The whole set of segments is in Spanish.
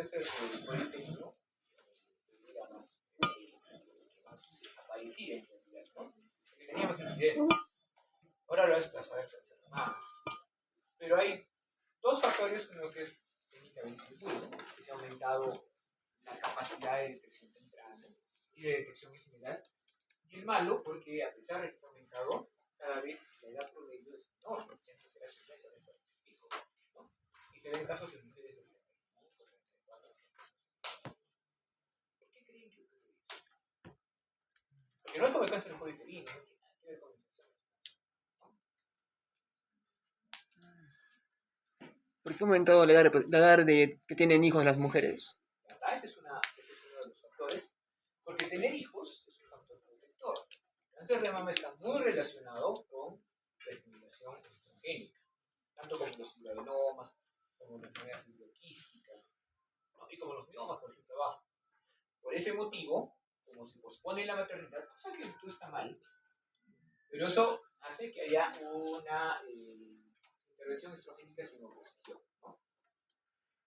cáncer de cuello uterino era más aparecida en realidad, ¿no? Porque tenía más incidencia. Ahora lo es la cáncer de mama. Pero hay dos factores, uno que es técnicamente bueno, que se ha aumentado la capacidad de detección temprana y de detección en general. Y el malo, porque a pesar de que se ha aumentado, cada vez la edad promedio es menor, antes era 50, ¿no? Y se ven casos en mujeres de 35, 34. ¿Por qué creen que ocurre eso? Porque no es como el cáncer de cuello uterino, no tiene nada que ver con infecciones. ¿Por qué ha aumentado la edad de que tienen hijos las mujeres? Ese es uno de los factores, porque tener hijos es un factor protector. El cáncer de mama está muy relacionado con la estimulación estrogénica, tanto como los fibroadenomas, como la enfermedad fibroquística, ¿no? Y como los miomas, por ejemplo, abajo. Por ese motivo, como se pospone la maternidad, cosa que tú está mal, pero eso hace que haya una intervención estrogénica sin oposición, ¿no?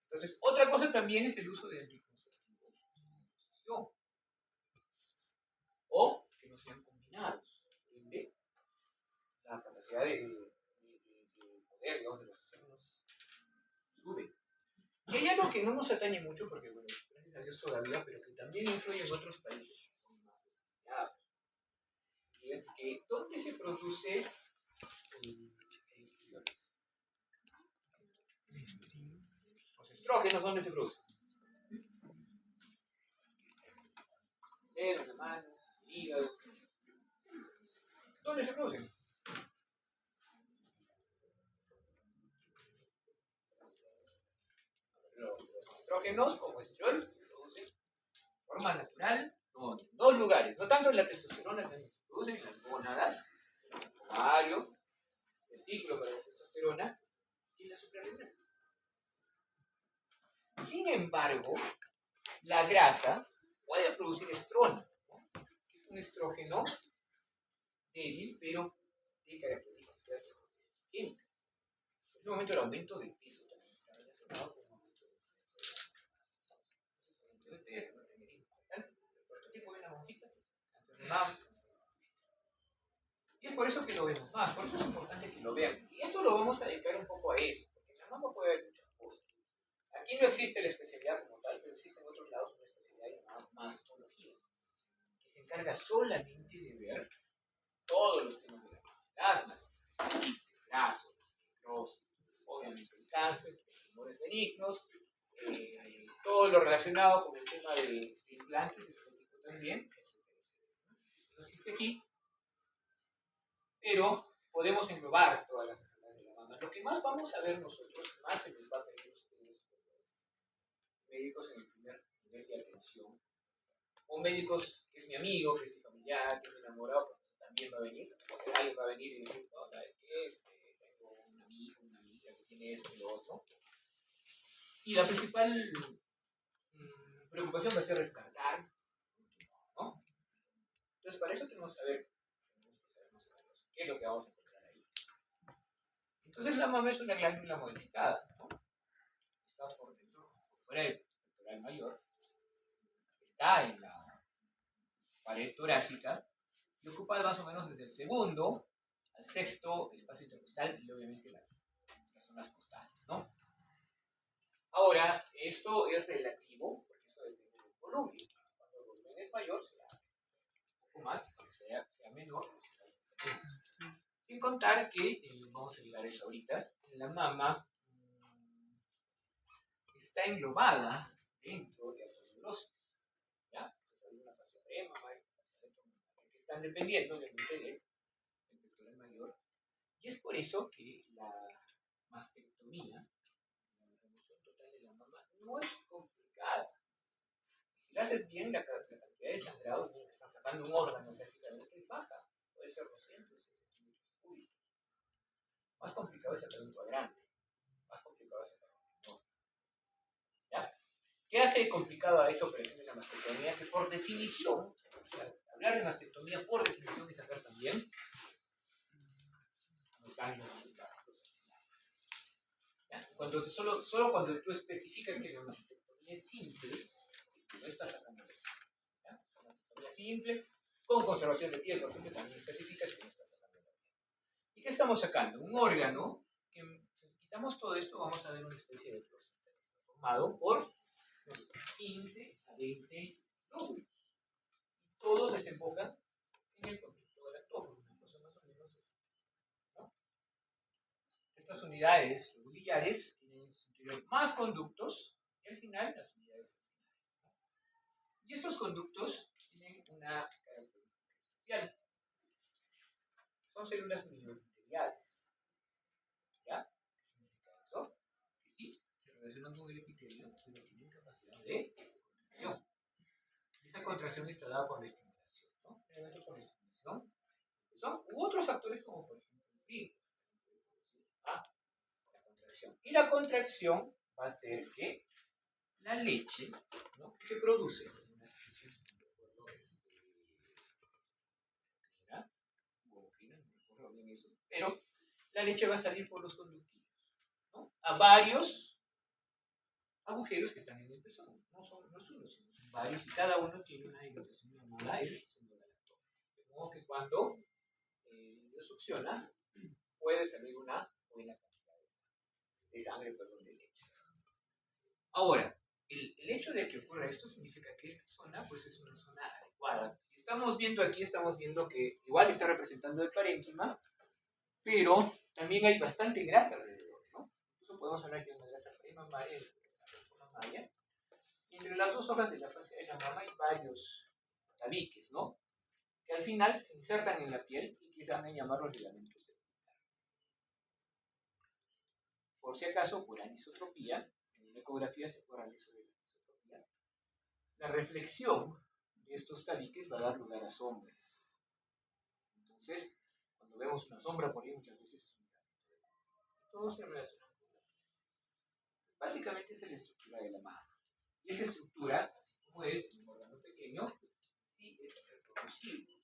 Entonces, otra cosa también es el uso de anticonceptivos sin oposición, o que no sean combinados. Por ende, la capacidad de poder, digamos, de los océanos sube. Y hay algo que no nos atañe mucho, porque, bueno, gracias a Dios todavía, pero que también influye en otros países que son más desarrollados. Y es que, ¿dónde se produce el estrógeno? Los estrógenos, ¿dónde se producen? En la mano, el hígado. ¿Dónde se producen? Los estrógenos, como esteroles, se producen de forma natural, no, en dos lugares. No tanto en la testosterona, también se producen en las gónadas, ovario, testículo para la testosterona y en la suprarrenal. Sin embargo, la grasa puede producir estrona, ¿no? Que es un estrógeno débil, pero de características estrogénicas. En este momento el aumento de peso también está relacionado con un aumento de peso. Entonces, aumento de peso, mantenimiento mental, el prototipo de una monjita, cáncer de mama. Y es por eso que lo vemos más, por eso es importante que lo vean. Y esto lo vamos a dedicar un poco a eso, porque en la mama puede haber muchas cosas. Aquí no existe la especialidad como tal, pero existe en otros lados una especialidad llamada mastología, que se encarga solamente de ver todos los temas de la mama. Las masas, quistes, grasos, necrosis, obviamente el cáncer, los tumores benignos, todo lo relacionado con el tema de implantes estéticos también, no existe aquí, pero podemos englobar todas las enfermedades de la mama. Lo que más vamos a ver nosotros, más se les va a pedir a ustedes, médicos en el primer nivel de atención, o médicos que es mi amigo, que es mi familiar, que es mi enamorado, porque también va a venir, porque alguien va a venir y decir, no, ¿sabes qué? Tengo un amigo, una amiga que tiene esto y lo otro. Y la principal preocupación va a ser descartar, ¿no? Entonces, para eso tenemos que saber qué es lo que vamos a encontrar ahí. Entonces, la mama es una glándula modificada, ¿no? Está por dentro, por fuera del pectoral mayor, está en la pared torácica y ocupa más o menos desde el segundo al sexto espacio intercostal y obviamente las zonas costales, ¿no? Ahora, esto es relativo, porque eso depende del volumen. Cuando el volumen es mayor, será un poco más, cuando sea menor, será sin contar que, vamos a llegar a eso ahorita, la mama está englobada dentro de la tuberosis, ¿ya? Entonces hay una fascia premama, hay una fascia retromamar, que están dependiendo obviamente del pectoral mayor, y es por eso que la mastectomía, la remoción total de la mama, no es complicada. Y si la haces bien, la cantidad de sangrado, que están sacando un órgano prácticamente es baja, puede ser 200 centímetros cúbicos. Más complicado es sacar un cuadrante, más complicado es sacar un tumor. ¿Ya? ¿Qué hace complicado a esa operación de la mastectomía? Que por definición, o sea, hablar de mastectomía por definición es sacar también los ganglios básicos. Cuando solo cuando tú especificas que la mastectomía citología simple es que no está sacando leche. ¿Ya? Una citología simple, con conservación de piel, por ejemplo, también específica, es que no está sacando leche. ¿Y qué estamos sacando? Un órgano que, si quitamos todo esto, vamos a ver una especie de florcita que está formado por unos 15 a 20 lóbulos. Y todos desembocan en el conducto galactófono, una cosa más o menos así, ¿no? Estas unidades lobulares tienen en su interior más conductos y al final las unidades axilares. Y estos conductos tienen una característica especial. Son células mioepiteliales. ¿Ya? ¿Qué significa eso? Que sí, se relacionan con el epitelio, pero tienen capacidad de contracción. Esa contracción está dada por la estimulación, ¿no? Generalmente por la estimulación. Son u otros factores como por ejemplo el frío. La contracción. Y la contracción va a ser que la leche, ¿no?, que se produce en una situación, no recuerdo bien eso, pero la leche va a salir por los conductillos, ¿no?, a varios agujeros que están en el pezón. No son uno, sino son varios y cada uno tiene una hidratación llamada el lactógeno. De modo que cuando lo succiona, puede salir una buena cantidad de sangre, perdón, de leche. Ahora, el hecho de que ocurra esto significa que esta zona pues, es una zona adecuada. Estamos viendo aquí, estamos viendo que igual está representando el parénquima, pero también hay bastante grasa alrededor, ¿no? Incluso podemos hablar de una grasa premamaria y una grasa mamaria. Y entre las dos horas de la fase de la mama hay varios tabiques, ¿no?, que al final se insertan en la piel y que se van a llamar los ligamentos secundarios. Por si acaso, por anisotropía, en una ecografía se puede realizar la anisotropía. La reflexión de estos tabiques va a dar lugar a sombras. Entonces, cuando vemos una sombra por ahí, muchas veces es un tabique. Todo se relaciona con la piel. Básicamente esa es la estructura de la mama. Y esa estructura, así como es en un órgano pequeño, sí es reproducible.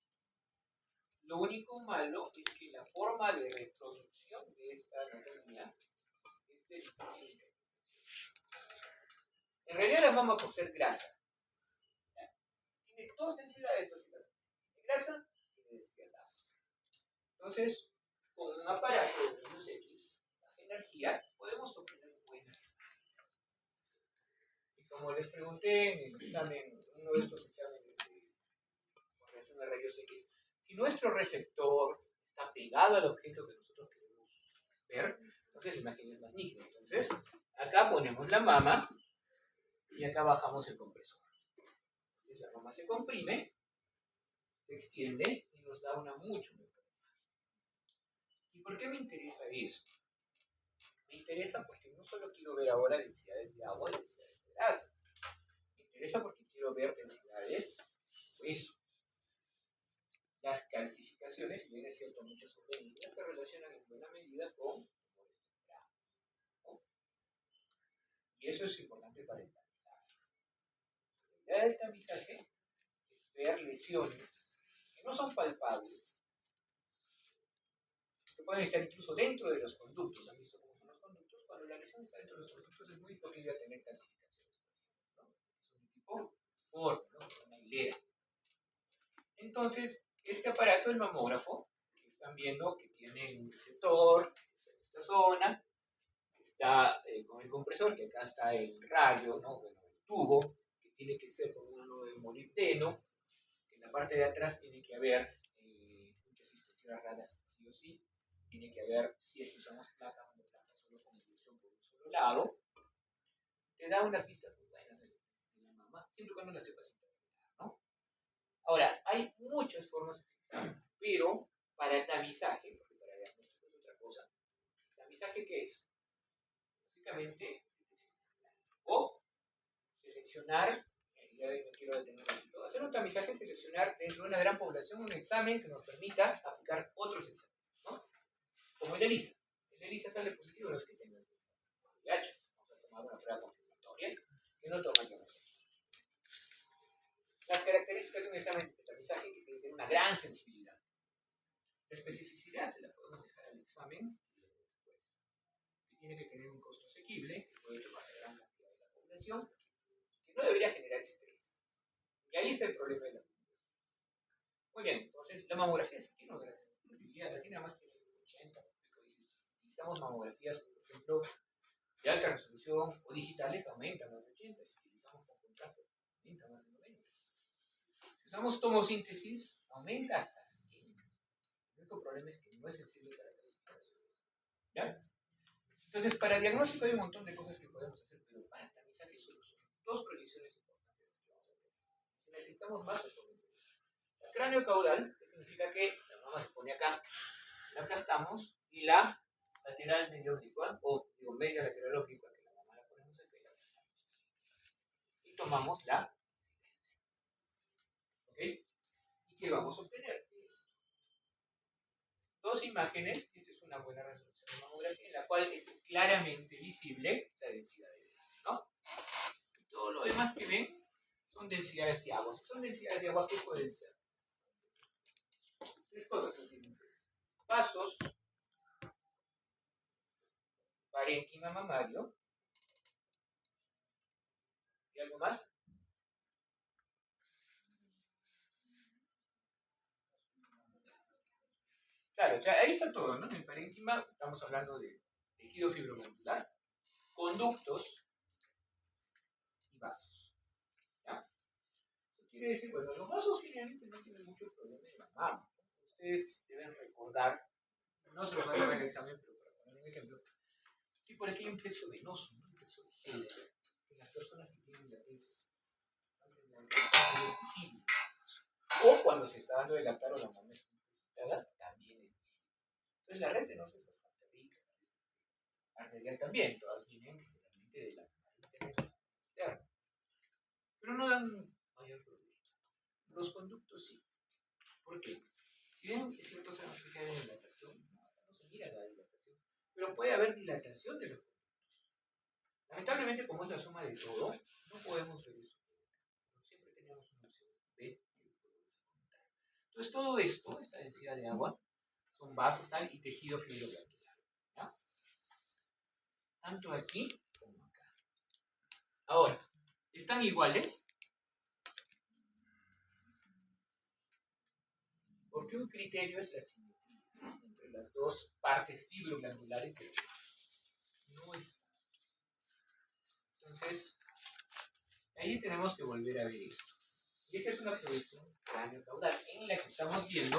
Lo único malo es que la forma de reproducción de esta anatomía es de difícil interpretación. En realidad la mama, por ser grasa, ¿ya?, tiene dos densidades básicamente. Tiene grasa y tiene densidad agua. Entonces, con un aparato de rayos X, baja energía, podemos obtener buenas imágenes. Y como les pregunté en el examen, uno de estos exámenes con relación a rayos X, si nuestro receptor está pegado al objeto que nosotros queremos ver, entonces la imagen es más nítida. Entonces, acá ponemos la mama y acá bajamos el compresor. Entonces la mama se comprime, se extiende y nos da una mucho mejor imagen. ¿Y por qué me interesa eso? Me interesa porque no solo quiero ver ahora densidades de agua y densidades de grasa. Me interesa porque quiero ver densidades de hueso. Las calcificaciones, si bien es cierto, muchos son benignas, se relacionan en buena medida con tumores tempranos, ¿no? Y eso es importante para el tamizaje. La idea del tamizaje es ver lesiones que no son palpables, que pueden estar incluso dentro de los conductos. ¿Han visto cómo son los conductos? Cuando la lesión está dentro de los conductos es muy posible tener calcificaciones, ¿no? Son de tipo forma, ¿no?, una hilera. Entonces, este aparato, el mamógrafo, que están viendo que tiene un receptor, que está en esta zona, que está con el compresor, que acá está el rayo, ¿no?, bueno, el tubo, que tiene que ser con un ánodo de molibdeno, que en la parte de atrás tiene que haber muchas estructuras raras, sí o sí, tiene que haber, si es que usamos placa, una placa solo con ilusión por un solo lado, te da unas vistas muy buenas de la mama, siempre y cuando la sepas interpretar, ¿no? Ahora, hay muchas formas de utilizarlo, pero para el tamizaje, porque para diagnóstico es otra cosa, ¿el tamizaje qué es? Básicamente, o seleccionar, ya me quiero detener aquí todo, hacer un tamizaje, seleccionar dentro de una gran población un examen que nos permita aplicar otros exámenes, ¿no? Como el ELISA. El ELISA sale positivo a los que tengan VIH. Vamos a tomar una prueba confirmatoria que no toma yo. Las características de un examen de tamizaje que tiene que tener una gran sensibilidad. La especificidad se la podemos dejar al examen después. Que tiene que tener un costo asequible, que puede tomar la gran cantidad de la población, no debería generar estrés. Y ahí está el problema de la mamografía. Muy bien, entonces la mamografía sí tiene una gran sensibilidad, así nada más que el 80. Necesitamos mamografías, por ejemplo, de alta resolución o digitales, aumentan más de 80. Si utilizamos con contraste, aumenta más de 90. Si usamos tomosíntesis, aumenta hasta 100. El único problema es que no es sensible para las situaciones. ¿Ya? Entonces, para diagnóstico hay un montón de cosas que podemos hacer, pero para tamizaje solo son dos proyecciones importantes que vamos a tener. Si necesitamos más, es el cráneo caudal, que significa que la mama se pone acá, la aplastamos, y la lateral medio oblicua, o digo media lateral oblicua, que la mama la ponemos acá y la aplastamos así. Y tomamos la incidencia. ¿Ok? ¿Y qué vamos a obtener? Dos imágenes, esta es una buena resolución de mamografía, en la cual es claramente visible la densidad de grasa, ¿no? Y todo lo demás que ven son densidades de agua. Si son densidades de agua, ¿qué pueden ser? Tres cosas que tienen que decir. Vasos, parénquima mamario, ¿y algo más? Claro, o sea, ahí está todo, ¿no? En el parénquima estamos hablando de tejido fibroglandular, conductos y vasos. ¿Ya? Eso quiere decir, bueno, los vasos generalmente no tienen mucho problema en la mama. Ustedes deben recordar, no se lo voy a dar el examen, pero para poner un ejemplo, que por aquí hay un plexo venoso, ¿no? Un plexo de Henle, que las personas que tienen diabetes es visible. O cuando se está dando de lactar o la mama es también es visible. Entonces la red venosa es bastante rica. Arterial también, todas vienen generalmente de la interna externa. Pero no dan mayor problema. Los conductos sí. ¿Por qué? Si bien es cierto se nos fija en la dilatación, no se mira la dilatación, pero puede haber dilatación de los conductos. Lamentablemente, como es la suma de todo, no podemos ver esto. Siempre tenemos una opción B que lo podemos encontrar. Entonces, todo esto, esta densidad de agua, son vasos tal y tejido fibroglandular. ¿Ya? Tanto aquí como acá. Ahora, ¿están iguales? Porque un criterio es la simetría entre las dos partes fibroglandulares del no está. Entonces, ahí tenemos que volver a ver esto. Y esta es una proyección cráneo-caudal en la que estamos viendo,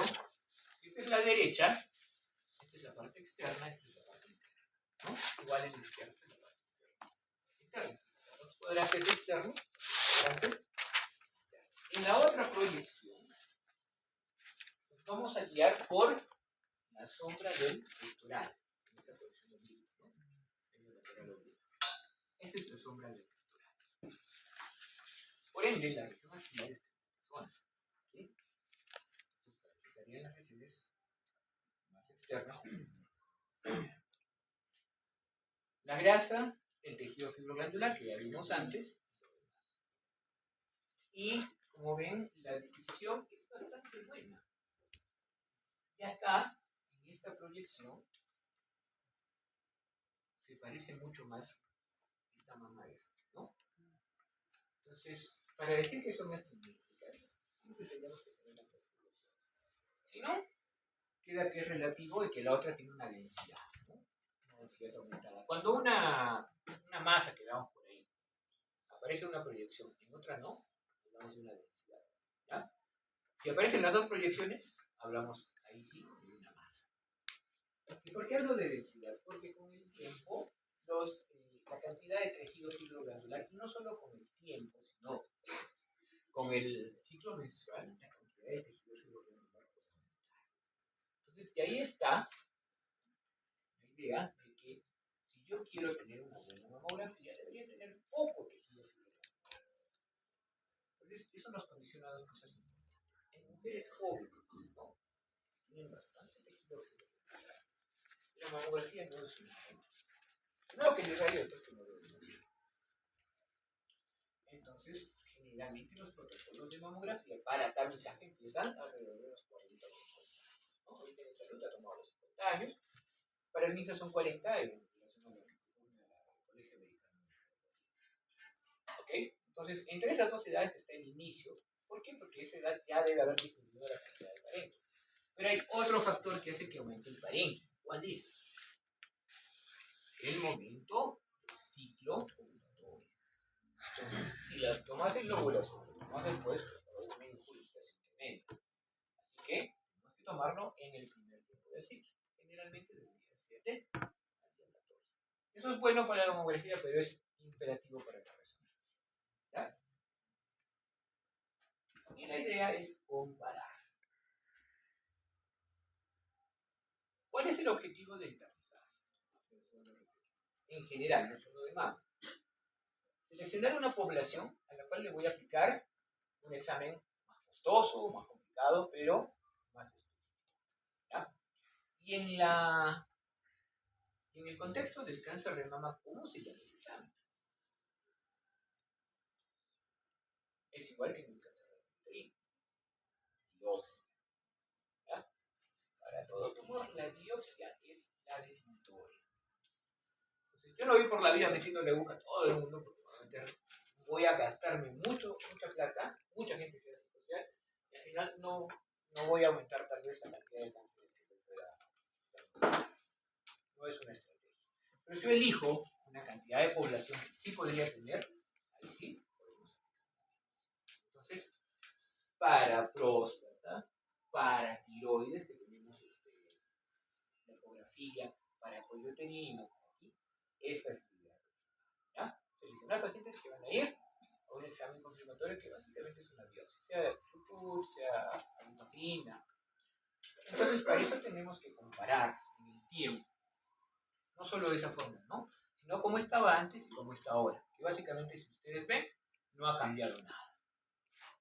si esta es la derecha, esta es la parte externa, esta es la parte interna. ¿No? Igual en la izquierda es la parte externa. Los cuadrantes externos, cuadrantes. En la otra proyección, nos vamos a guiar por la sombra del pectoral. En esta proyección obliqua, ¿no? Esa es la sombra del pectoral. Por ende, la región axilar está en esta zona. ¿Sí? Entonces, empezarían las regiones más externas. La grasa, el tejido fibroglandular, que ya vimos antes. Y, como ven, la disposición es bastante buena. Y acá, en esta proyección, se parece mucho más esta mama esta, ¿no? Entonces, para decir que son asimétricas, siempre tenemos que tener las articulaciones. Si no, queda que es relativo y que la otra tiene una densidad, ¿no? Una densidad aumentada. Cuando una masa que veamos por ahí aparece una proyección, en otra no, hablamos de una densidad. ¿Ya? Si aparecen las dos proyecciones, hablamos ahí sí de una masa. ¿Y por qué hablo de densidad? Porque con el tiempo, la cantidad de tejido fibroglandular, y no solo con el tiempo, sino con el ciclo menstrual, la cantidad de tejido fibroglandular puede aumentar. Entonces, de ahí está la idea de que si yo quiero tener una buena mamografía, debería tener poco tejido fibroglandular. Entonces, eso nos condiciona a dos cosas importantes. En mujeres jóvenes, ¿no? Tienen bastante tejido fibroglandular. La mamografía no es una. No, que les hay otros que no lo ven mucho. Entonces, generalmente los protocolos de mamografía para tamizaje empiezan alrededor de los 40 o 50 años. ¿No? Ahorita en salud ha tomado los 50 años. Para el MINSA son 40 en relación a la Colegio Americano. ¿Ok? Entonces, entre esas dos edades está el inicio. ¿Por qué? Porque esa edad ya debe haber disminuido la cantidad de parénquima. Pero hay otro factor que hace que aumente el parénquima. ¿Cuál es? El momento del ciclo ovulatorio. Entonces, si la tomas en la ovulación, lo tomas después, pues probablemente intermedio. Así que tenemos que tomarlo en el primer tiempo del ciclo. Generalmente del día 7 al día 14. Eso es bueno para la mamografía, pero es imperativo para la resonancia. ¿Ya? Y la idea es comparar. ¿Cuál es el objetivo del tamizaje? En general, no solo de mama. Seleccionar una población a la cual le voy a aplicar un examen más costoso, más complicado, pero más específico. ¿Ya? Y en el contexto del cáncer de mama, ¿cómo se llama el examen? Es igual que en el cáncer de uterino. Biopsia. ¿Ya? Para todo tumor, la biopsia es la definitoria. Entonces, yo no voy por la vida metiendo la aguja a todo el mundo, porque voy a gastarme mucha plata, mucha gente se hace social, y al final no voy a aumentar tal vez la cantidad de cánceres que me pueda dar. No es una estrategia. Pero si yo elijo una cantidad de población que sí podría tener, ahí sí podemos aplicar. Entonces, para próstata, para tiroides, que tenemos la ecografía, para cuello uterino, aquí, esa es la idea. ¿Ya? Seleccionar pacientes que van a ir a un examen confirmatorio que básicamente es una biopsia, sea chuchur, sea aguja fina. Entonces, para eso tenemos que comparar en el tiempo. No solo de esa forma, ¿no? Sino cómo estaba antes y cómo está ahora. Que básicamente, si ustedes ven, no ha cambiado nada.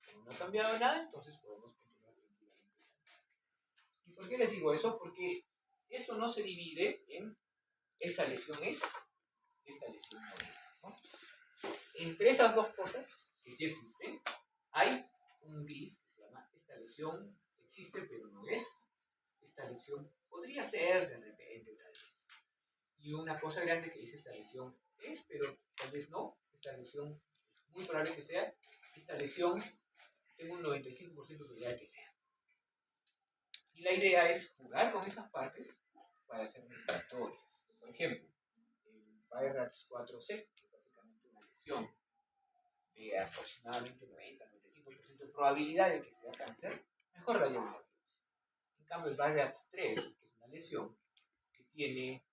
Como no ha cambiado nada, entonces podemos continuar tranquilamente. ¿Y por qué les digo eso? Porque esto no se divide en esta lesión es, esta lesión no es, ¿no? Entre esas dos cosas, que sí existen, hay un gris que se llama esta lesión existe pero no es, esta lesión podría ser de repente tal vez. Y una cosa grande que dice esta lesión es, pero tal vez no, esta lesión es muy probable que sea, esta lesión tengo un 95% de probabilidad de que sea. Y la idea es jugar con esas partes para hacer definitorias. Por ejemplo, el BIRATS 4C, que es básicamente una lesión de aproximadamente 90-95% de probabilidad de que sea cáncer, mejor la llevo a la biopsia. En cambio, el BIRATS 3, que es una lesión que tiene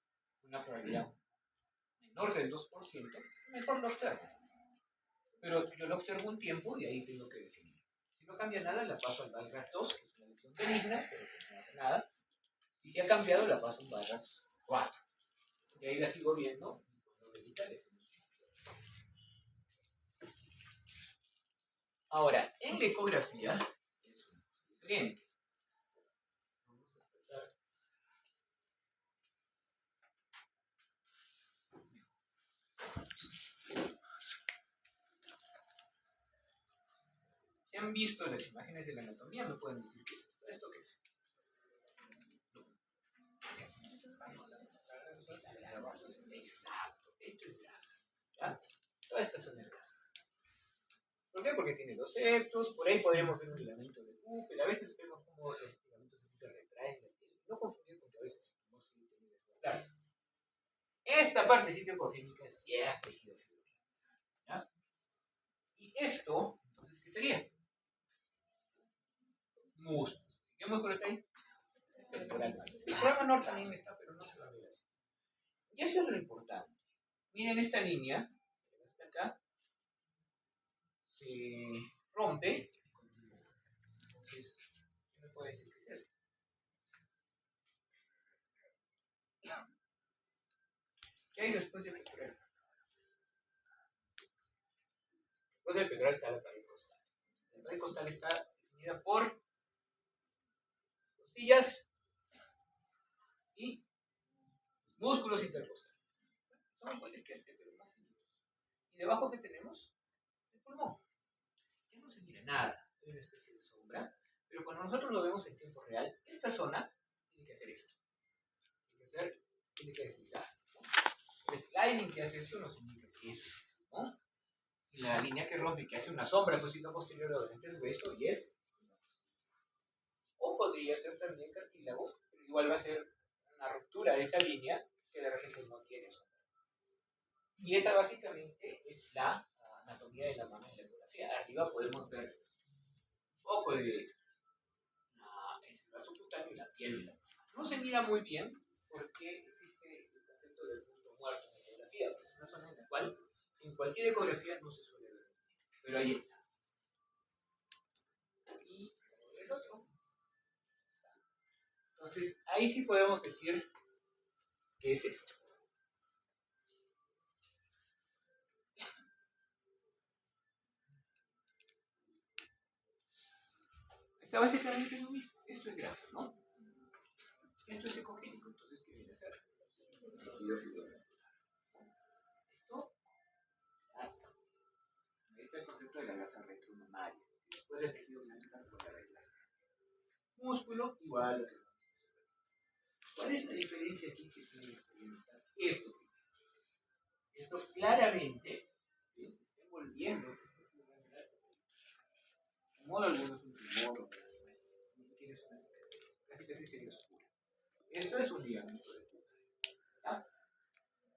una probabilidad menor del 2%, mejor lo observo. Pero yo lo observo un tiempo y ahí tengo que definir. Si no cambia nada, la paso al BIRATS 2, que es una lesión benigna, pero que no hace nada. Y si ha cambiado, la paso a un BIRATS 4. Y ahí la sigo viendo. Ahora, en la ecografía es una cosa diferente. Si han visto las imágenes de la anatomía, me pueden decir qué es esto. ¿Esto qué es? Exacto, esto es grasa. ¿Ya? Todas estas son de grasa. ¿Por qué? Porque tiene dos septos, por ahí podríamos ver un ligamento de Cooper, a veces vemos como los ligamentos de Cooper retraen la piel. No confundir porque a veces el tumor sí tiene desbordar. Esta parte citocogénica sí es tejido fibrinoso. ¿Ya? Y esto, entonces, ¿qué sería? Músculos. ¿Qué músculo está ahí? El pectoral. El programa menor también está, pero no se va a ver así. Y eso es lo importante. Miren esta línea, hasta acá, se rompe. Entonces, ¿qué me puede decir qué es eso? ¿Qué hay después del pectoral? Después del pectoral está la pared costal. La pared costal está definida por costillas y músculos intercostales. Son iguales que este, pero más finitos. Y debajo, ¿qué tenemos? El pulmón. Ya no se mira nada, hay una especie de sombra, pero cuando nosotros lo vemos en tiempo real, esta zona tiene que hacer esto. Tiene que deslizarse, ¿no? El sliding que hace eso nos indica que eso, ¿no? la línea que rompe, que hace una sombra cosita posterior obviamente es hueso y es. O podría ser también cartílago, pero igual va a ser una ruptura de esa línea que de repente no tiene sombra. Y esa básicamente es la anatomía de la mama en la ecografía. Arriba podemos ver un poco de el brazo cutáneo y la piel de la mama. No se mira muy bien porque existe el concepto del punto muerto en la ecografía, pues es una zona en la cual en cualquier ecografía no se suele ver. Pero ahí está. Y el otro. Entonces, ahí sí podemos decir qué es esto. Está básicamente lo mismo. Esto es grasa, ¿no? Esto es ecogénico, entonces, ¿qué viene a ser? Esto, grasa. Este es el concepto de la grasa retromamaria. Después del tejido glandular por la regla. Músculo igual. ¿Cuál es la diferencia aquí que tiene esto? Esto claramente está envolviendo. De modo alguno es un tumor, ni siquiera es una cicatriz. La cicatriz sería oscura. Esto es un ligamento de pura. ¿Ya?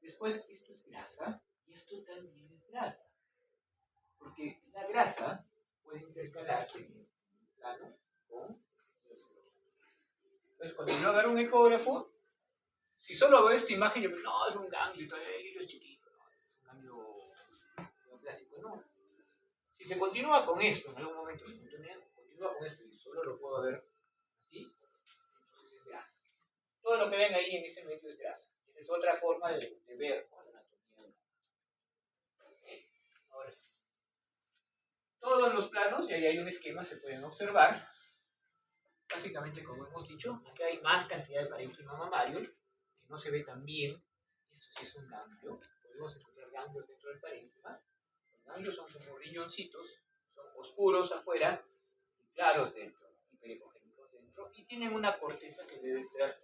Después, esto es grasa y esto también es grasa. Porque la grasa puede intercalarse en el plano con el ecógrafo. Entonces, cuando yo agarro un ecógrafo, si solo veo esta imagen, yo pienso, no, es un ganglio, el hilo es chiquito, no, es un ganglio clásico, no. Si se continúa con esto, en algún momento se continúa con esto y solo lo puedo ver así, entonces es grasa. Todo lo que ven ahí en ese medio es grasa. Esa es otra forma de ver, ¿no?, la anatomía. Ahora sí. Todos los planos, y ahí hay un esquema, se pueden observar. Básicamente, como hemos dicho, aquí hay más cantidad de parénquima mamario, que no se ve tan bien. Esto sí es un ganglio. Podemos encontrar ganglios dentro del parénquima. Los ganglios son como riñoncitos, son oscuros afuera y claros dentro, hiperecogénicos dentro, y tienen una corteza que debe ser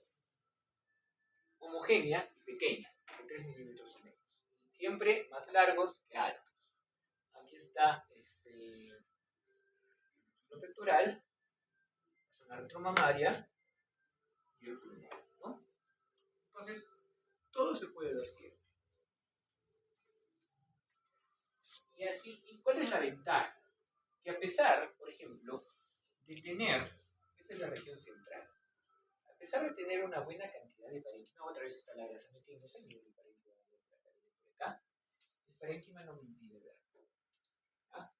homogénea y pequeña, de 3 milímetros o menos. Siempre más largos que altos. Aquí está lo pectoral, la zona retromamaria y el pulmón, ¿no? Entonces, todo se puede ver siempre. Y así, ¿y cuál es la ventaja? Que a pesar, por ejemplo, de tener, esta es la región central, a pesar de tener una buena cantidad de parénquima, otra vez está la grasa metiéndose en el parénquima de acá, el parénquima no me impide ver. ¿Ah?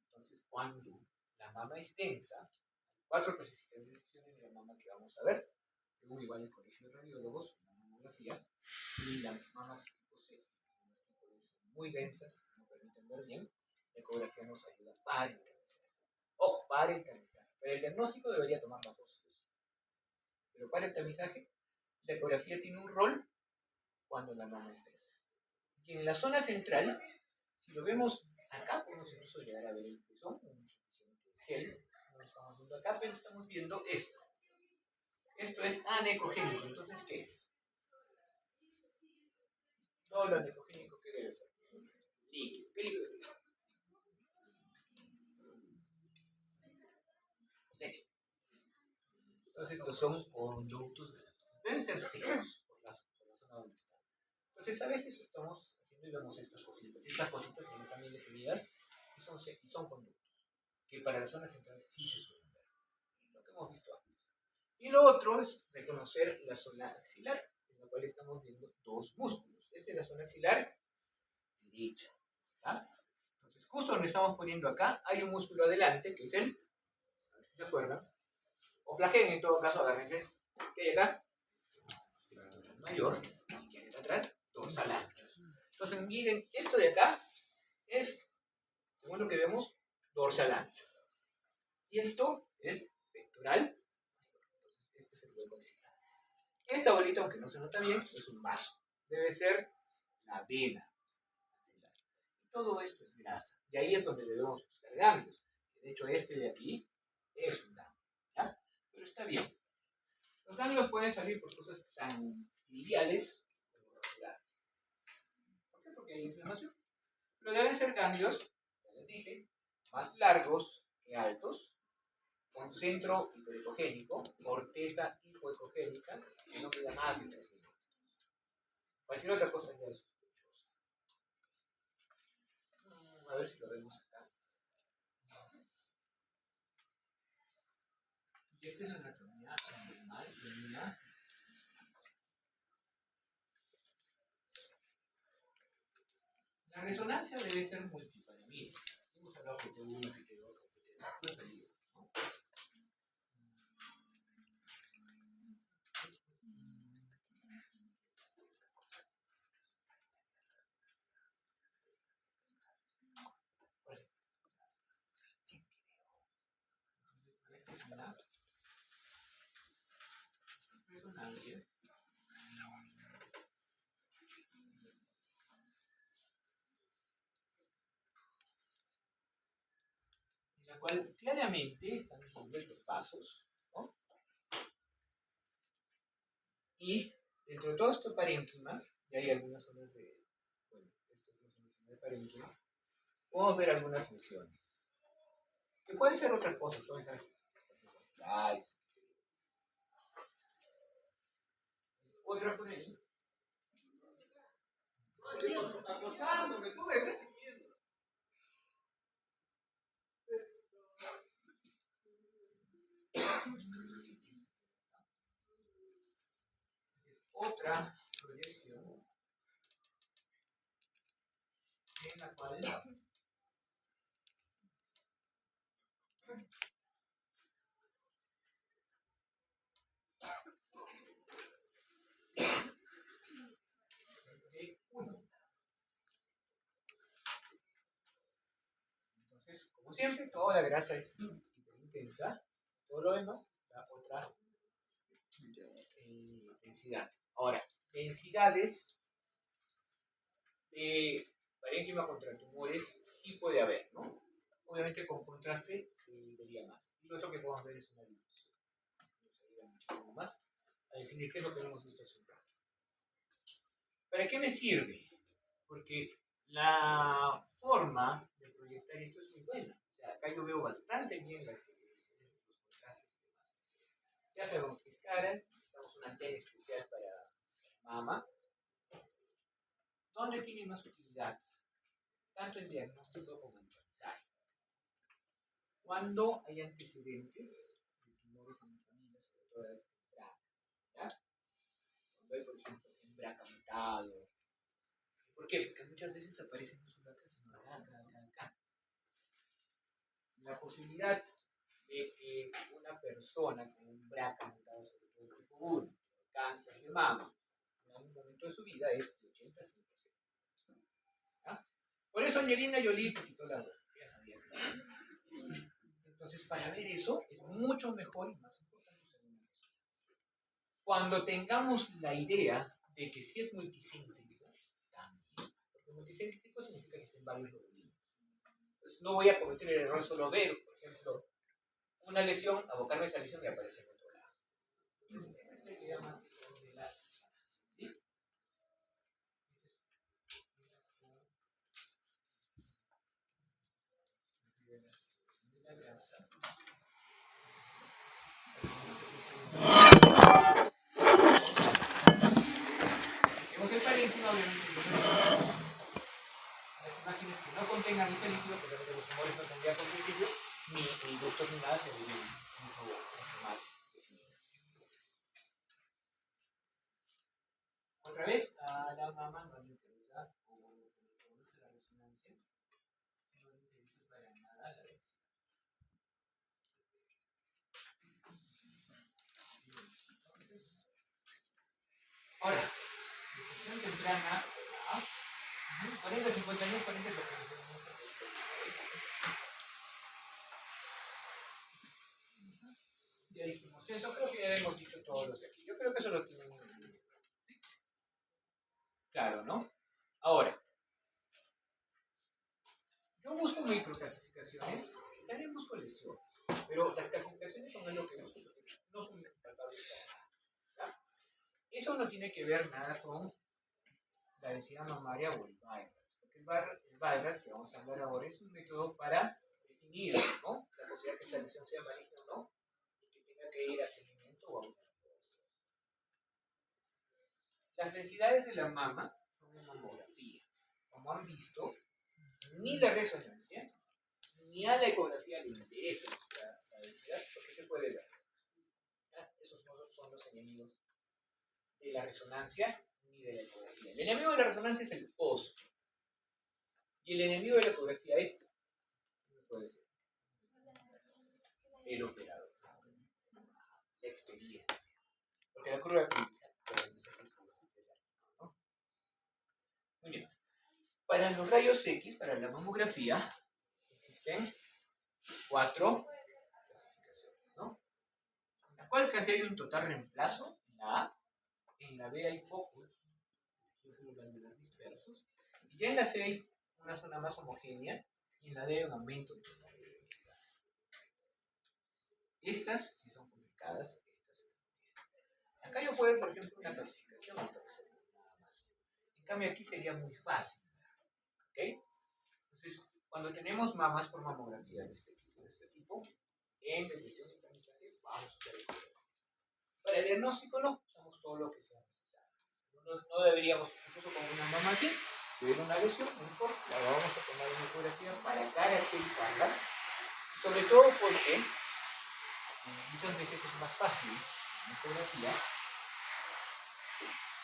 Entonces, cuando la mama es densa, hay 4 clasificaciones de la mama que vamos a ver, según igual el colegio de radiólogos, la mamografía, y las mamas tipo C, las tipo D son muy densas, no permiten ver bien, la ecografía nos ayuda para entamizar. Ojo, para entamizar. Pero el diagnóstico debería tomar las dos. Pero para el tamizaje, la ecografía tiene un rol cuando la mama es densa. Y en la zona central, si lo vemos acá, podemos incluso llegar a ver el pezón, un gel, no lo estamos viendo acá, pero estamos viendo esto. Esto es anecogénico, entonces, ¿qué es? Todo lo anecogénico, ¿qué debe ser? Líquido. ¿Qué líquido es? Leche. Entonces, estos son conductos de la zona. Deben ser secos por la zona donde están. Entonces, a veces estamos haciendo y vemos estas cositas que no están bien definidas y son conductos, que para la zona central sí se suelen ver, lo que hemos visto antes. Y lo otro es reconocer la zona axilar, en la cual estamos viendo dos músculos. Esta es la zona axilar derecha. ¿Ah? Entonces, justo donde estamos poniendo acá, hay un músculo adelante, que es el, a ver si se acuerdan, o flagelo en todo caso, agárrense, que hay acá, mayor, y que hay atrás, dorsal ancho. Entonces, miren, esto de acá es, según lo que vemos, dorsal ancho. Y esto es pectoral. Entonces, este es el hueco axilar. Esta bolita, aunque no se nota bien, es un vaso. Debe ser la vena axilar. Todo esto es grasa. Y ahí es donde debemos buscar ganglios. De hecho, este de aquí es un ganglio. ¿Ya? Pero está bien. Los ganglios pueden salir por cosas tan triviales como vasculares. ¿Por qué? Porque hay inflamación. Pero deben ser ganglios les dije, más largos que altos, con centro hipoecogénico, corteza hipoecogénica, que no queda más de 3 minutos. Cualquier otra cosa ya es sospechosa. A ver si lo vemos acá. Y esta es la anatomía normal de una. La resonancia debe ser multiparamítrica. Hemos hablado que T1, que T2, etc. ¿No? Esta es una resonancia en la cual claramente están visibles los vasos, ¿no? Y dentro de todo este parénquima, y hay algunas zonas de, bueno, esto es una zona de parénquima, podemos ver algunas lesiones, que pueden ser otras cosas, pueden ser vasculares. Otra por ahí. Acosándome, tú me estás siguiendo. Otra proyección en la cual entonces, como siempre, toda la grasa es intensa, todo lo demás, la otra densidad. Ahora, densidades de parénquima contra tumores sí puede haber, ¿no? Obviamente con contraste se vería más. Y lo otro que podemos ver es una difusión. Nos ayuda muchísimo más a definir qué es lo que hemos visto hace un rato. ¿Para qué me sirve? Porque la forma de proyectar esto es muy buena. O sea, acá yo veo bastante bien las definiciones, los contrastes y demás. Ya sabemos que es cara, necesitamos una antena especial para mama. ¿Dónde tiene más utilidad? Tanto en diagnóstico como en ensayo. Cuando hay antecedentes de tumores en la familia, sobre todo las tempranas, ¿ya? Cuando hay, por ejemplo, embracamiento. ¿Por qué? Porque muchas veces aparecen no solo acá, sino acá. La posibilidad de que una persona con un BRCA mutado, sobre todo tipo 1, cáncer de mama, en algún momento de su vida es de 85%. ¿Ya? Por eso Angelina Jolie se quitó la boca. Ya sabía que. Entonces, para ver eso, es mucho mejor y más importante según la resonancia. Cuando tengamos la idea de que si es multicéntrico, también. Porque multicéntrico significa que está en varios organismos. Entonces, no voy a cometer el error solo ver, por ejemplo, una lesión, abocarme a esa lesión y aparece en otro lado. Entonces, esa es la idea más de la resonancia. ¿Sí? La grasa. Tenemos el parénquima, obviamente. Las imágenes que no contengan ese líquido, porque los tumores no tendrían contentillos, ni ductos ni nada, se ven mucho más definidas. Otra vez, a la mama no le interesa, o cuando conoce la resonancia, no le interesa para nada la densidad. Ahora, detección temprana, 40, 50 años, 40 es lo que nos ya dijimos eso, creo que ya hemos dicho todos los de aquí. Yo creo que eso lo tienen claro, ¿no? Ahora, yo busco microclasificaciones, también busco lesiones, pero las clasificaciones son lo que busco, no son impalpables para nada. Eso no tiene que ver nada con la densidad mamaria o el Bypass, porque el Weierach, que vamos a hablar ahora, es un método para definir, ¿no?, la posibilidad que esta lesión sea maligna o no, y que tenga que ir a seguimiento o a una operación. Las densidades de la mama son en mamografía. Como han visto, ni la resonancia ni a la ecografía le interesa la densidad, porque se puede ver. ¿Ya? Esos no son los enemigos de la resonancia ni de la ecografía. El enemigo de la resonancia es el pozo. Y el enemigo de la ecografía es, ¿cómo puede ser? El operador. La experiencia. Porque la curva clínica, ¿no? Muy bien. Para los rayos X, para la mamografía, existen 4 clasificaciones, ¿no? En la cual casi hay un total reemplazo en la A, en la B hay focus, dispersos, y ya en la C hay una zona más homogénea, y en la D un aumento de total de densidad. Estas sí son complicadas, estas también. Acá yo puedo ver, por ejemplo, una clasificación, nada más. En cambio aquí sería muy fácil, ¿ok? Entonces, cuando tenemos mamas por mamografía de este tipo, en detección y tamizaje, vamos a usar el correo. Para el diagnóstico no, usamos todo lo que sea necesario. No deberíamos, incluso con una mama así, tuviera una lesión, no importa, la vamos a tomar en ecografía para caracterizarla, sobre todo porque muchas veces es más fácil en ecografía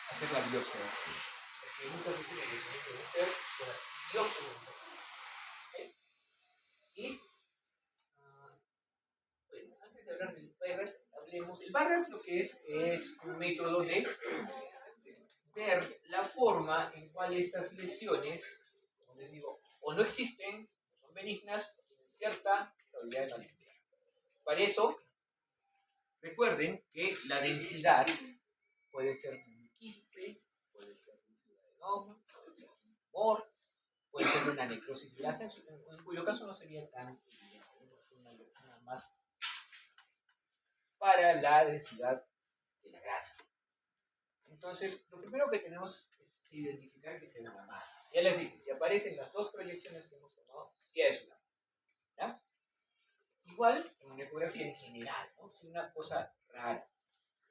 hacer la biopsia de esa lesión, porque muchas veces las lesiones deben ser por las biopsias de esa lesión. ¿Okay? Y bueno, antes de hablar del Barras, hablemos. El Barras lo que es un método de ver la forma en cual estas lesiones, como les digo, o no existen, o son benignas, o tienen cierta probabilidad de malignidad. Para eso, recuerden que la densidad puede ser un quiste, puede ser un adenoma, puede ser un tumor, puede ser una necrosis grasa, en cuyo caso no sería tan una más para la densidad de la grasa. Entonces, lo primero que tenemos es identificar que sea una masa. Ya les dije, si aparecen las dos proyecciones que hemos tomado, sí es una masa. ¿Ya? Igual, en una ecografía en general, ¿no? Si una cosa rara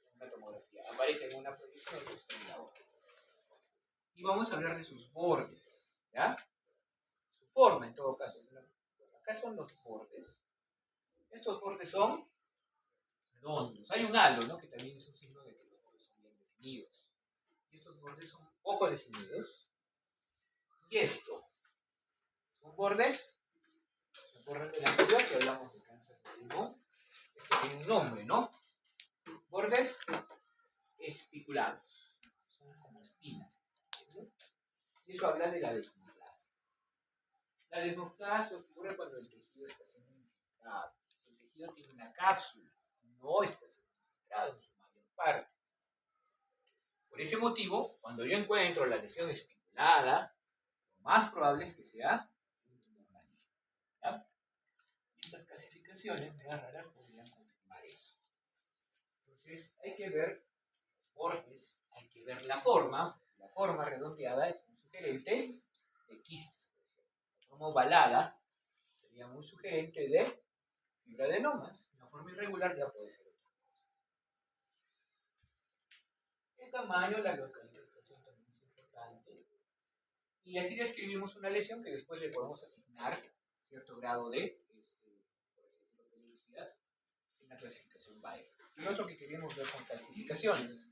en una tomografía aparece en una proyección, está en la otra. Y vamos a hablar de sus bordes. ¿Ya? Su forma, en todo caso. Acá son los bordes. Estos bordes son redondos. Hay un halo, ¿no?, que también es un signo de que los bordes son bien definidos. Y estos bordes son poco definidos. Y esto son bordes de la anterior, que hablamos de cáncer de pulmón. Esto tiene un nombre, ¿no? Bordes espiculados. Son como espinas. Y eso habla de la desmoplasia. La desmoplasia ocurre cuando el tejido está siendo infiltrado. El tejido tiene una cápsula, no está siendo infiltrado en su mayor parte. Por ese motivo, cuando yo encuentro la lesión espiculada, lo más probable es que sea un tumor maligno. ¿Ya? Estas clasificaciones medio raras podrían confirmar eso. Entonces, hay que ver los bordes, hay que ver la forma. La forma redondeada es muy sugerente de quistes, por ejemplo. La forma ovalada sería muy sugerente de fibroadenomas. Una forma irregular ya puede ser otra cosa. El tamaño, la localización también es importante. Y así describimos una lesión que después le podemos asignar cierto grado de, por así decirlo, peligrosidad en la clasificación Bayer. Y lo otro que queremos ver son calcificaciones.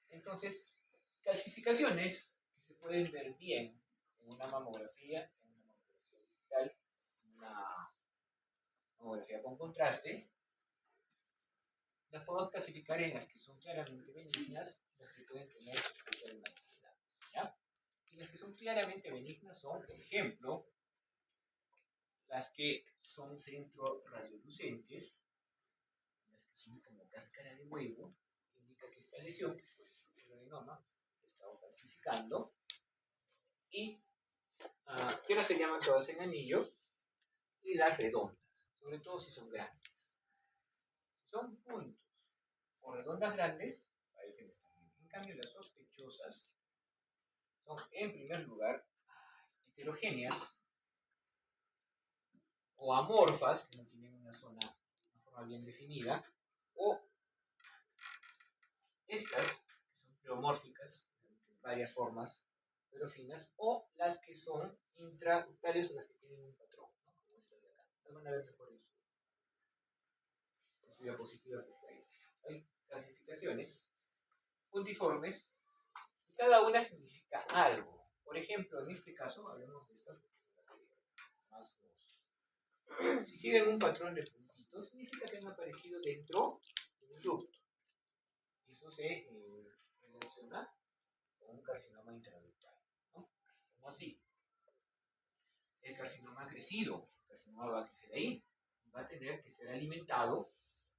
Entonces, calcificaciones que se pueden ver bien en una mamografía, digital, en una mamografía con contraste, las podemos clasificar en las que son claramente benignas, las que pueden tener sospecha de malignidad. ¿Ya? Y las que son claramente benignas son, por ejemplo, las que son centro-radiolucentes, las que son como cáscara de huevo, que indica que esta lesión, por ejemplo, el adenoma, se está calcificando, y que ahora se llaman todas en anillo, y las redondas, sobre todo si son grandes. Si son puntos o redondas grandes, parecen estar bien. En cambio, las sospechosas son, en primer lugar, heterogéneas o amorfas, que no tienen una forma bien definida, o estas, que son pleomórficas, varias formas, pero finas, o las que son intraductales o las que tienen un patrón, ¿no? Como estas de acá. Las van a ver mejor en su diapositiva que está ahí. Hay clasificaciones puntiformes y cada una significa algo. Por ejemplo, en este caso, hablemos de estas más dos. Si siguen un patrón de puntitos, significa que han aparecido dentro de un ducto. Y eso se relaciona con un carcinoma intraductal, ¿no? Como así. El carcinoma ha crecido, el carcinoma va a crecer ahí, va a tener que ser alimentado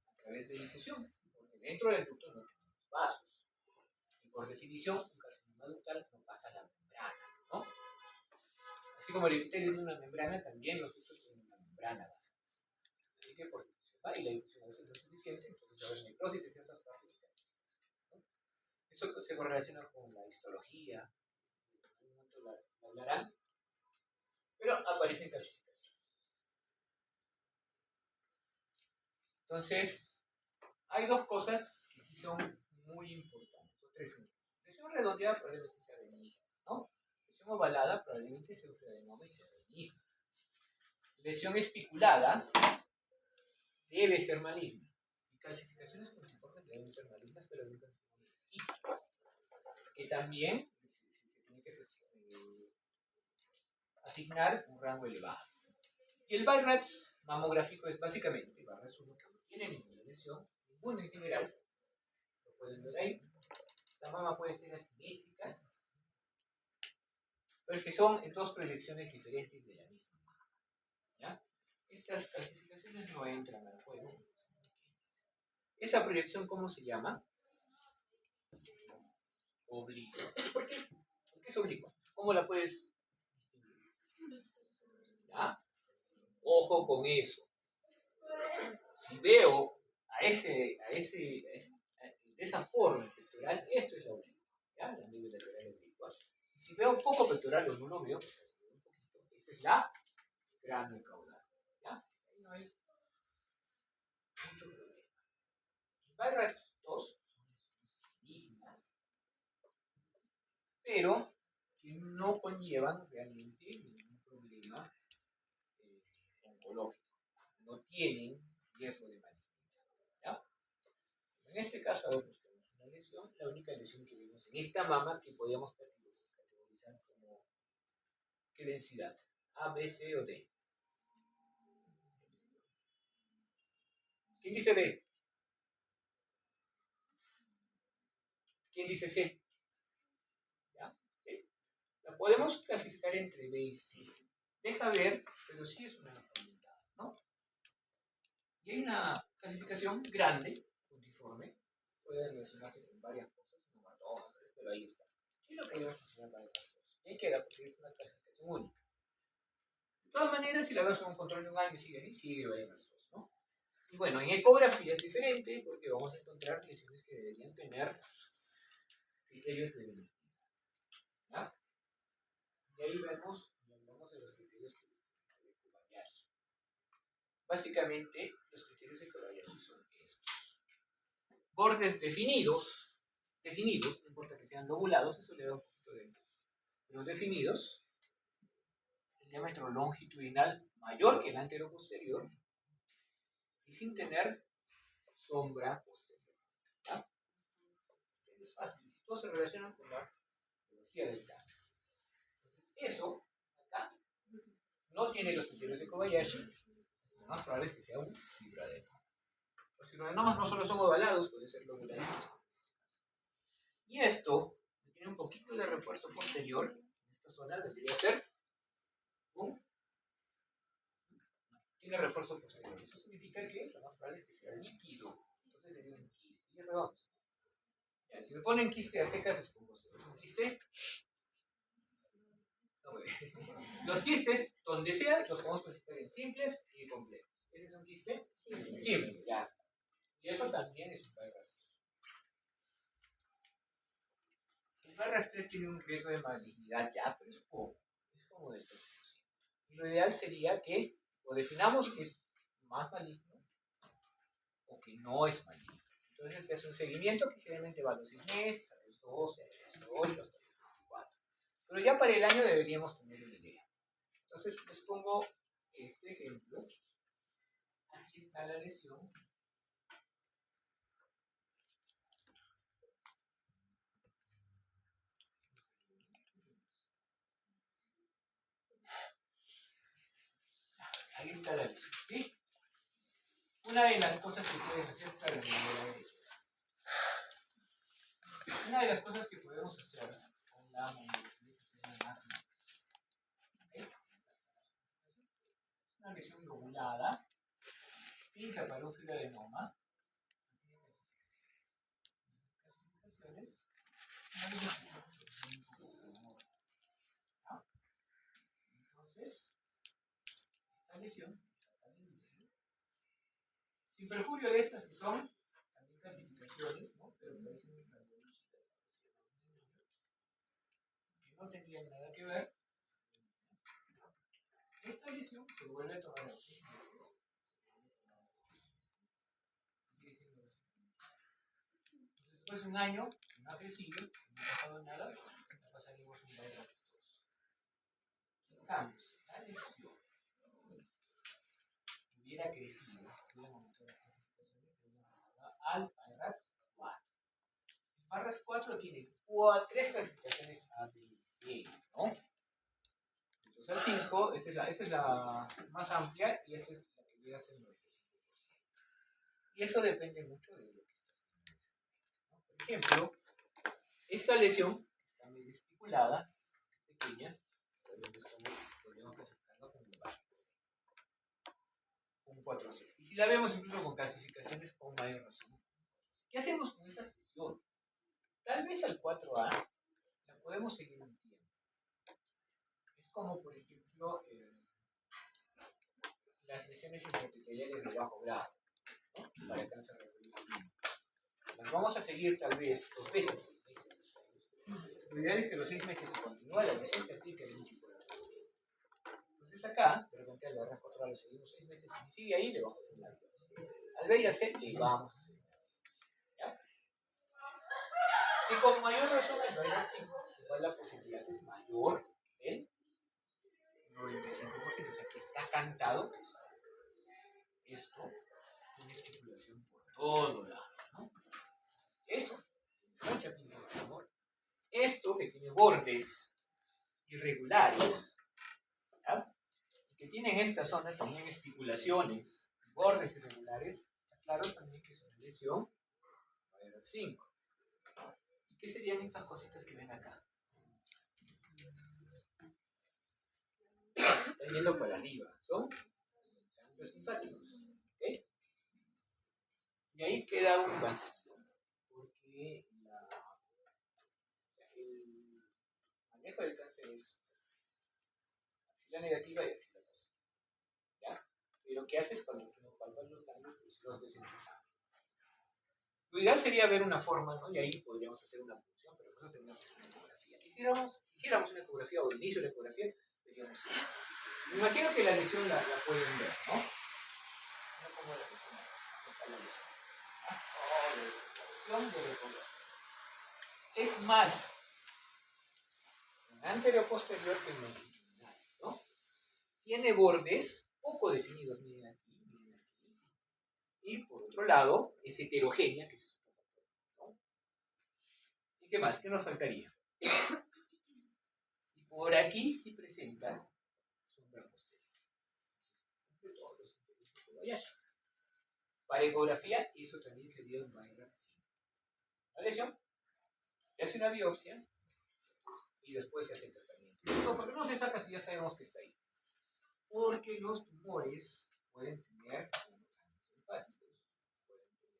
a través de difusión, porque dentro del ducto no tenemos vasos. Y por definición, un carcinoma ductal no pasa la membrana, ¿no? Así como el epitelio tiene una membrana, también los ductos tienen una membrana basal. Así que por difusión va y la difusión a veces no es suficiente, entonces va a haber necrosis de ciertas partes y calcificación, ¿no? Eso se correlaciona con la histología, en algún momento la hablarán, pero aparecen calcificaciones. Entonces, hay dos cosas que sí son muy importantes, o tres. Lesión redondeada probablemente sea benigna, ¿no? Lesión ovalada probablemente sea adenoma y sea benigna. Lesión espiculada debe ser maligna. Y calcificaciones multiformes deben ser malignas, pero nunca se sí. Que también se tiene que asignar un rango elevado. Y el BIRATS mamográfico es básicamente, BIRATS 1, que no tiene ninguna lesión, ninguna en general, lo pueden ver ahí. La mama puede ser asimétrica, pero es que son en dos proyecciones diferentes de la misma mama, ¿ya? Estas clasificaciones no entran al juego. ¿Esa proyección cómo se llama? Oblicua. ¿Por qué? ¿Por qué es oblicua? ¿Cómo la puedes distinguir? ¿Ya? Ojo con eso. Si veo de esa forma pectoral, esto es la oblicua, ¿ya? La media lateral oblicua. Y si veo poco pectoral o no lo veo, un poquito, esta es la grano caudal, ¿ya? Ahí no hay mucho problema. BIRATS 2 son indígenas, pero que no conllevan realmente ningún problema oncológico. No tienen riesgo de malignidad, ¿ya? En este caso, ahora buscamos una lesión. La única lesión que vimos en esta mama que podíamos categorizar como ¿qué densidad? A, B, C o D. ¿Quién dice B? ¿Quién dice C? ¿Ya? ¿Sí? La podemos clasificar entre B y C. Deja ver, pero sí es una aumentada, ¿no? Y hay una clasificación grande, uniforme, puede relacionarse con varias cosas, pero ahí está. Y lo podemos relacionar con varias cosas. Y ahí queda, porque es una clasificación única. De todas maneras, si la vemos en un control de un año, sigue ahí, sigue varias cosas, ¿no? Y bueno, en ecografía es diferente, porque vamos a encontrar lesiones que deberían tener criterios de benignidad, ¿ya? Y ahí vemos, hablamos de los criterios de Kobayashi. Básicamente, los criterios de Kobayashi son estos. Bordes definidos, no importa que sean lobulados, eso le da un poquito de... Pero definidos, el diámetro longitudinal mayor que el antero posterior y sin tener sombra posterior, ¿ya? Es fácil, si todos se relacionan con la biología del cáncer. Entonces, eso, acá, no tiene los criterios de Kobayashi, lo más probable es que sea un fibroadenoma. Los fibroadenomas no solo son ovalados, pueden ser lobulados. Y esto tiene un poquito de refuerzo posterior, en esta zona debería ser tiene refuerzo posterior. Eso significa que lo más probable es que sea líquido. Entonces sería un quiste redondo. Ya, si me ponen quiste a secas, es como es un quiste. No, los quistes, donde sea, los podemos clasificar en simples y complejos. ¿Ese es un quiste? Sí. Simple, ya está. Y eso también es un BIRATS 3. El BIRATS 3 tiene un riesgo de malignidad ya, pero es poco. Es como del 20%. Y lo ideal sería que lo definamos que es más maligno o que no es maligno. Entonces se hace un seguimiento que generalmente va a los 6 meses, a los 12, a los 8, hasta los 24. Pero ya para el año deberíamos tener una idea. Entonces les pongo este ejemplo. Aquí está la lesión. Ahí está la lesión, ¿sí? Una de las cosas que pueden hacer, claro, una de las cosas que podemos hacer con la máquina, ¿okay? Una lesión lobulada, pinta para un filoadenoma, entonces, esta lesión, sin perjuicio de estas que son también clasificaciones, ¿no? Pero parecen que no tendrían nada que ver. Esta lesión se vuelve a tomar a los 6 meses. Sigue siendo así. Entonces, después de un año, no ha crecido, no ha pasado nada, ya pasaríamos un Byrax 2. En cambio, si la lesión hubiera crecido, hubiera aumentado las clasificaciones, hubiéramos pasado al Byrax 4. El Byrax 4 tiene 3 clasificaciones A, B y C, ¿no? Entonces, al 5, esta es la más amplia y esta es la que llega a ser el 95%. Y eso depende mucho de lo que estás haciendo. ¿No? Por ejemplo, esta lesión está medio especulada, pequeña, podríamos clasificarla como un 4C. Y si la vemos incluso con clasificaciones con mayor razón, ¿qué hacemos con estas lesiones? Tal vez al 4A la podemos seguir un tiempo. Es como, por ejemplo, las lesiones intraepiteliales de bajo grado, ¿no? Para el cáncer reproductivo. Las vamos a seguir tal vez 2 veces, 6 meses, 2 años. Lo ideal es que los 6 meses se continúa la lesión, se aplica el tipo de tratamiento. Entonces acá, de repente al R4 lo seguimos 6 meses y si sigue ahí le vamos a hacer una biopsia. Al B y al C le vamos a hacer una biopsia. ¿Ya? Y con mayor razón el Byrax 5, igual la posibilidad es mayor del 95%, o sea que está cantado que esto tiene estimulación por todo lado, ¿no? Eso, mucha pinta de amor. Esto que tiene bordes irregulares, ¿ya? Y que tiene en esta zona también especulaciones, bordes irregulares, está claro también que es una lesión Byrax 5. ¿Y qué serían estas cositas que ven acá? Están yendo para arriba, son ganglios linfáticos, ¿ok? Y ahí queda un vacío, porque el manejo del cáncer es axila negativa y axila positiva, ¿ya? Pero ¿qué haces cuando tú no palpas los ganglios? Pues los ves en tu sangre. Lo ideal sería ver una forma, ¿no? Y ahí podríamos hacer una punción, pero por eso tendríamos una ecografía. Si hiciéramos una ecografía o inicio de la ecografía, veríamos esto. Me imagino que la lesión la pueden ver, ¿no? No como la lesión, está la lesión. Oh, la lesión de la ecografía. Es más anterior posterior que longitudinal, ¿no? Tiene bordes poco definidos, miren aquí, miren aquí. Y por otro lado, es heterogénea, que es otro factor, ¿no? ¿Y qué más? ¿Qué nos faltaría? Y por aquí sí presenta sombra posterior. De todos los intereses que vaya. Para ecografía, eso también sería un Byrax 5. La lesión, se hace una biopsia y después se hace el tratamiento. No, porque no se saca si ya sabemos que está ahí. Porque los tumores pueden tener linfáticos, pueden tener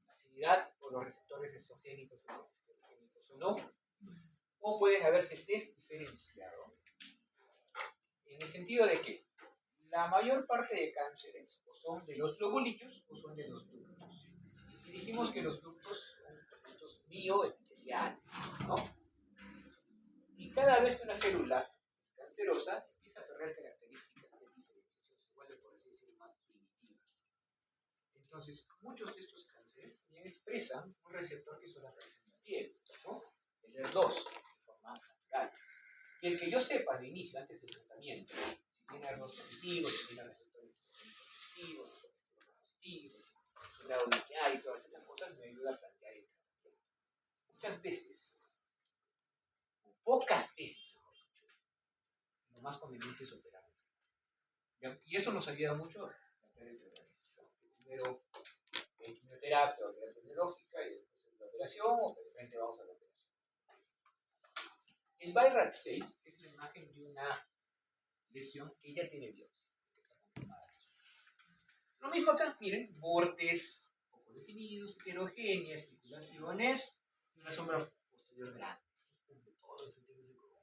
afinidad por los receptores exogénicos o exterogénicos o no, o pueden haberse desdiferenciado. En el sentido de que la mayor parte de cánceres o son de los lobulillos o son de los ductos. Y dijimos que los ductos son ductos bioepiteliales, ¿no? Y cada vez que una célula cancerosa empieza a perder características de diferenciación, se vuelve, por así decirlo, más primitiva. Entonces, muchos de estos cánceres también expresan un receptor que solo aparece en la piel, ¿no? El HER2, de forma natural. Y el que yo sepa de inicio, antes del tratamiento, si tiene HER2 positivo, si tiene receptores positivos, positivos, su grado nuclear y todas esas cosas, me ayuda a plantear el tratamiento. Muchas veces, o pocas veces, mejor dicho, lo más conveniente es operar. Y eso nos ayuda mucho a plantear el tratamiento. Primero, quimioterapia o terapia biológica y después la operación, o de frente vamos a la operación. El BI-RADS6 es la imagen de una lesión que ya tiene biopsia, que está confirmada. Lo mismo acá, miren, bordes poco definidos, heterogéneas, especulaciones y una sombra posterior grande. Todos sentimos de color.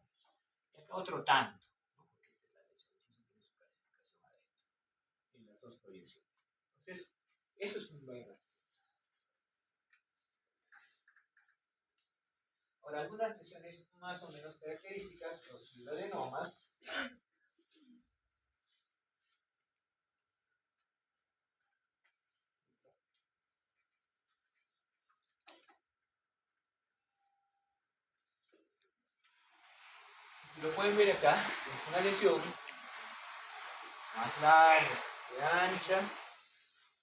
Y acá otro tanto, ¿no? Porque esta es la lesión, tiene su clasificación adentro, en las dos proyecciones. Entonces, eso es un BI-RADS6. Ahora, algunas lesiones más o menos características, los fibroadenomas, si lo pueden ver acá, es una lesión más larga y ancha,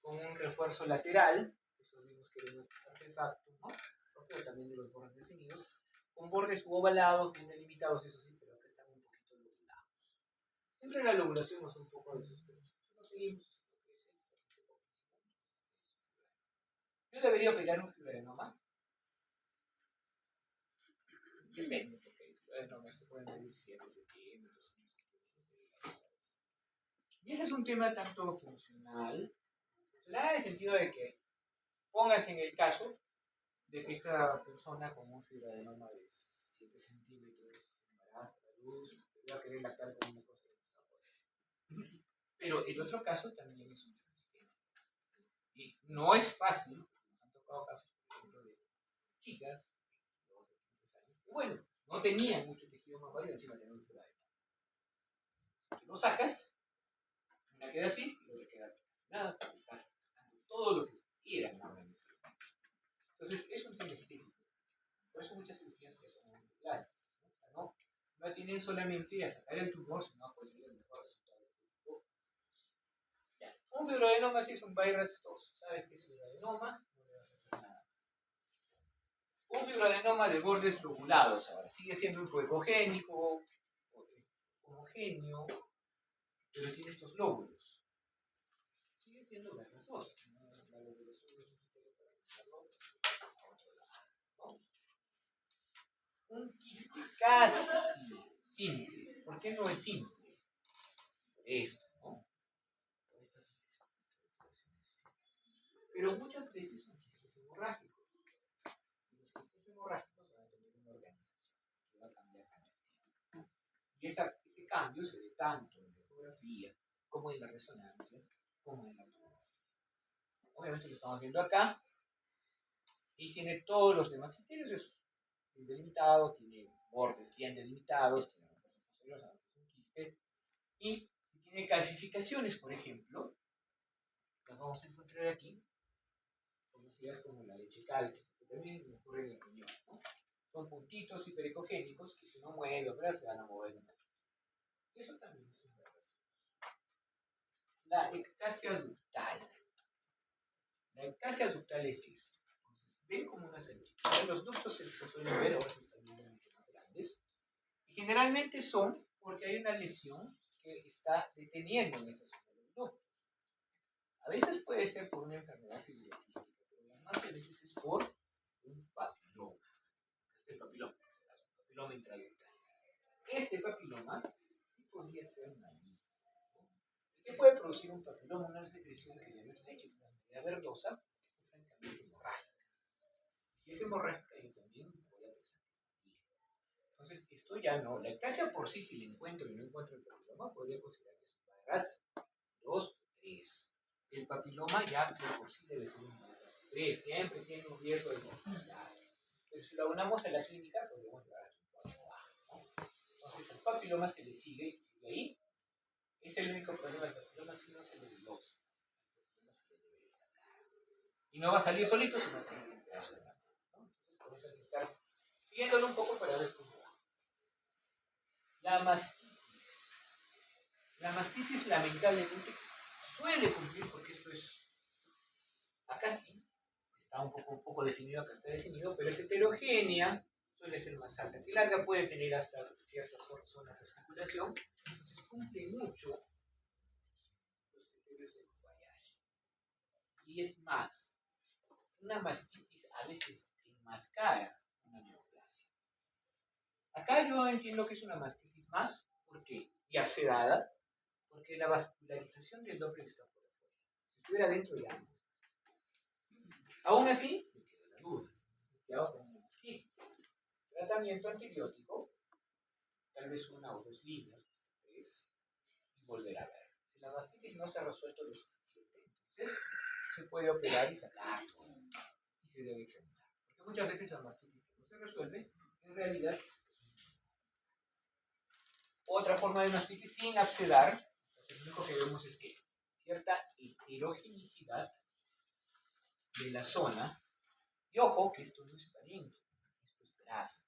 con un refuerzo lateral, eso vimos que era un artefacto, ¿no? Propio también de los bordes definidos, con bordes ovalados, bien delimitados, eso sí, pero acá están un poquito lobulados. Siempre la lobulación es un poco de suspensión. Lo seguimos, yo debería operar un fibroadenoma. Depende, porque el fibroadenoma se pueden medir 7 centímetros, 1 centímetro. Y ese es un tema tanto funcional en el sentido de que póngase en el caso de que esta persona con un fibroadenoma de 7 centímetros, embaraza, la luz, va a querer lactar con una cosa que no va a poder. Pero el otro caso también es un tema distinto. Y no es fácil, nos han tocado casos, por ejemplo, de chicas de 12, 13 años, que bueno, no tenían mucho tejido mamario y encima tenían un fibroadenoma. Si lo sacas, una queda así y otra queda casi nada, porque está sacando todo lo que quiera en la organización. Entonces, es un tema estético. Por eso muchas cirugías ya son plásticas. ¿No? O sea, no tienen solamente a sacar el tumor, sino a conseguir el mejor resultado estético. Ya. Un fibroadenoma sí es un BI-RADS2. ¿Sabes qué es fibroadenoma? No le vas a hacer nada más. Un fibroadenoma de bordes lobulados ahora. Sigue siendo un ecogénico, homogéneo, pero tiene estos lóbulos. Sigue siendo BI-RADS2. La lobulación no es un criterio para quitarlo a otro lado, ¿no? Un quiste casi simple. ¿Por qué no es simple? Por esto, ¿no? Por estas especulaciones. Pero muchas veces son quistes hemorrágicos. Y los quistes hemorrágicos van a tener una organización que va a cambiar con el tiempo. Y ese cambio se ve tanto en la ecografía, como en la resonancia, como en la tomografía. Obviamente lo estamos viendo acá. Y tiene todos los demás criterios. Es bien delimitado, tiene bordes bien delimitados, tiene refuerzos posteriores, aunque es un quiste. Y si tiene calcificaciones, por ejemplo, las vamos a encontrar aquí, conocidas como la leche cálcica, que también ocurre en el riñón, ¿no? Son puntitos hiperecogénicos que si uno mueve o opera se van a mover un poquito. Y eso también es una razón. La ectasia ductal. La ectasia ductal es esto. Entonces, ven como una salchicha. Los ductos se suelen ver, ahora se están viendo mucho más grandes. Y generalmente son porque hay una lesión que está deteniendo en esa zona del ducto. A veces puede ser por una enfermedad fibroquística, pero las más de veces es por un papiloma. Este papiloma intraductal. Este papiloma sí podría ser maligno. ¿Qué puede producir un papiloma? Una secreción que ya no es leche, es una medida verdosa, que es francamente hemorrágica. Si es hemorrágica, yo también voy a pensar que es maligno. Entonces, esto ya no. La ectasia por sí, si la encuentro y no encuentro el papiloma, podría considerar que es un BI-RADS 2 o 3. El papiloma ya por sí debe ser un BI-RADS 3. Siempre tiene un riesgo de mortalidad. Pero si lo unamos a la clínica, podríamos llegar a un 4 bajo, ¿no? Entonces, el papiloma se le sigue y se sigue ahí. Es el único problema del papiloma si no se le biopsia. Y no va a salir solito, sino va a salir en un pedazo de la mano, ¿no? Entonces, por eso hay que estar siguiéndolo un poco para ver cómo va. La mastitis. La mastitis, lamentablemente, suele cumplir, porque esto es. Acá sí, está un poco definido, acá está definido, pero es heterogénea, suele ser más alta que larga, puede tener hasta ciertas zonas de especulación. Entonces, cumple mucho los criterios de Kobayashi. Y es más, una mastitis a veces enmascara una neoplasia. Acá yo entiendo que es una mastitis más, ¿por qué? Y abscedada, porque la vascularización del Doppler está por afuera. Si estuviera dentro ya no. Aún así, me queda la duda. Cuidado con una mastitis. Tratamiento antibiótico, tal vez 1 o 2 líneas, 3, y volver a ver. Si la mastitis no se ha resuelto lo suficiente, entonces se puede operar y sacar todo. Y se debe examinar. Porque muchas veces la mastitis que no se resuelve, en realidad, otra forma de mastitis sin abscedar, lo único que vemos es que cierta heterogenicidad de la zona, y ojo que esto no es parénquima, esto es grasa.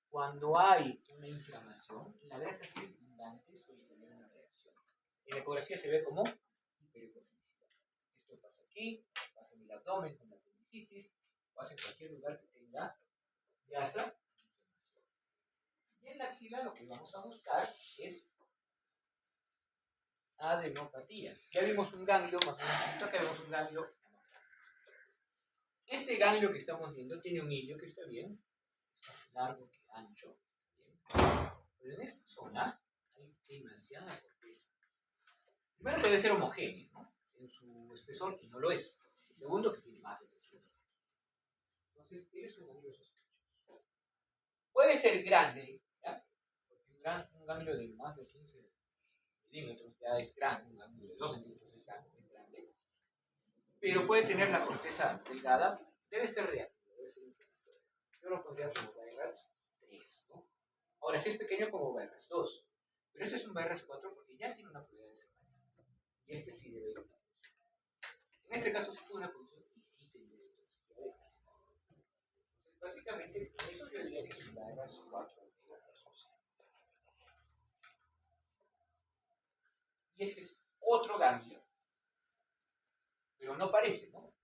Cuando hay una inflamación, la grasa circundante suele tener una reacción. En la ecografía se ve como hiperhidrogenicidad. Esto pasa aquí, pasa en el abdomen con la apendicitis, pasa en cualquier lugar que tenga grasa. Y en la axila lo que vamos a buscar es adenopatías. Ya vimos un ganglio más o menos, acá vemos un ganglio. Este ganglio que estamos viendo tiene un hilio que está bien, es más largo que ancho, está bien. Pero en esta zona hay demasiada corteza. Primero debe ser homogéneo, ¿no? En su espesor, y no lo es. Y segundo, que tiene más de 300. Entonces, es un ganglio sospechoso. Puede ser grande, ¿ya? Porque un ganglio de más de 15 milímetros ya es grande, un ganglio de 2 centímetros es grande. Pero puede tener la corteza delgada, debe ser reactivo, debe ser inflamatorio. Yo lo pondría como BRAS 3, ¿no? Ahora, si es pequeño, como BRAS 2. Pero este es un BRAS 4 porque ya tiene una probabilidad de ser mayor. Y este sí debe ir a una punción. En este caso, sí tiene una punción y sí tiene esto. Entonces, básicamente, con eso yo diría que es un BRAS 4. Y este es otro ganglio. Pero no parece, ¿no?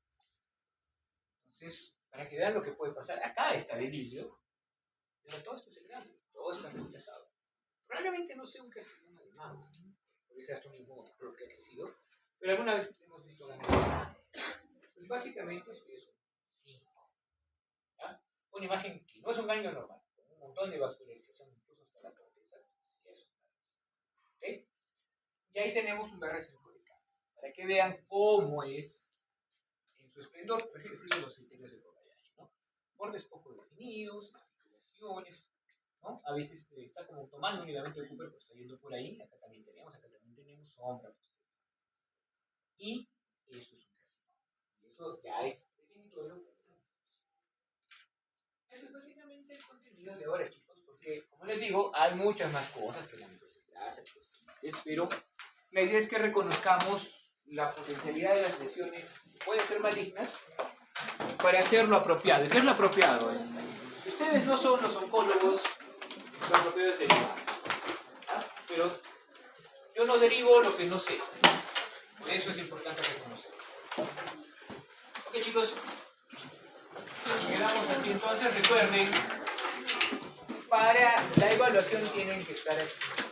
Entonces, para que vean lo que puede pasar, acá está el hilio, pero todo esto es el ganglio, todo está reemplazado. Probablemente no sea un carcinoma de mama, ¿no? Porque sea hasta un linfoma que ha crecido, pero alguna vez hemos visto ganglios grandes. Pues básicamente es eso, 5. ¿Ya? Una imagen que no es un ganglio normal, con un montón de vascularización, incluso hasta la corteza, sí es un BRAS. ¿Ok? Y ahí tenemos un BRAS5 de cáncer, para que vean cómo es en su esplendor, por así decirlo, los criterios de Kobayashi, ¿no? Bordes poco definidos, especulaciones, ¿no? A veces está como tomando un ligamento de Cooper, pues está yendo por ahí, acá también tenemos sombra posterior. Y eso es un carcinoma. Y eso ya es definitorio. Eso es básicamente el contenido de ahora, chicos, porque, como les digo, hay muchas más cosas que la microcelular, los quistes, pero la idea es que reconozcamos la potencialidad de las lesiones que pueden ser malignas para hacer lo apropiado. ¿Qué es lo apropiado? Si ustedes no son los oncólogos, lo apropiado es derivar. ¿Ah? Pero yo no derivo lo que no sé. Por eso es importante reconocerlo. Ok, chicos. Quedamos así. Entonces recuerden, para la evaluación tienen que estar aquí.